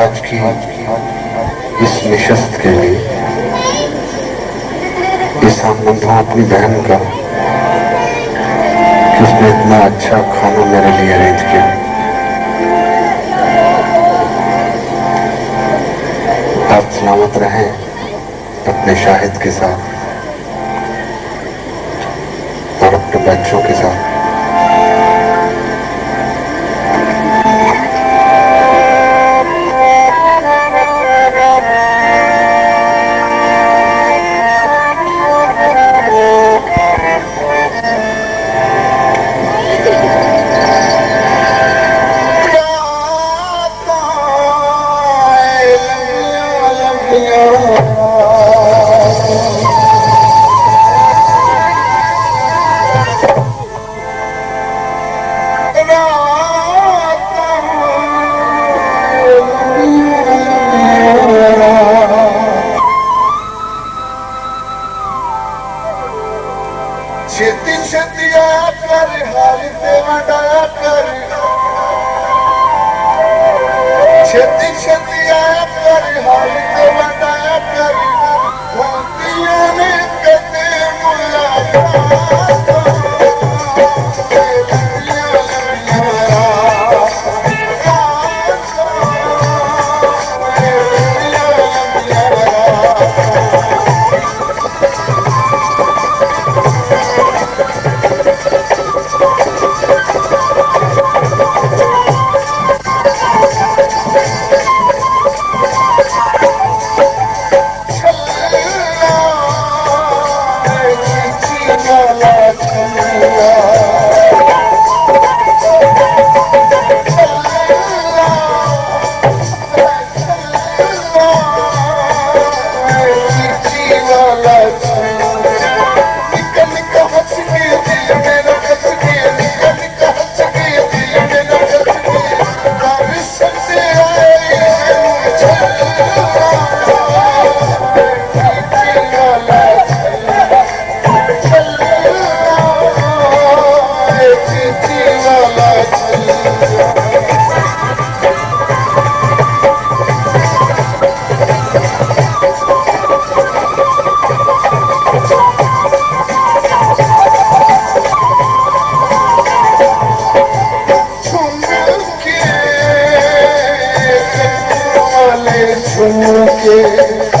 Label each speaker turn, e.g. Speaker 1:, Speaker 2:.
Speaker 1: आज की इस निशस्त के लिए इस आनंद अपनी बहन का कि उसने इतना अच्छा खाना मेरे लिए अरेंज किया। आप सलामत रहें अपने शाहिद के साथ और अपने बच्चों के साथ।
Speaker 2: छेती छेती आया कर हाल ते वडाया कर छेती छेती आया कर हाल ते वडाया कर मोतियों ने कदे मुलाकात के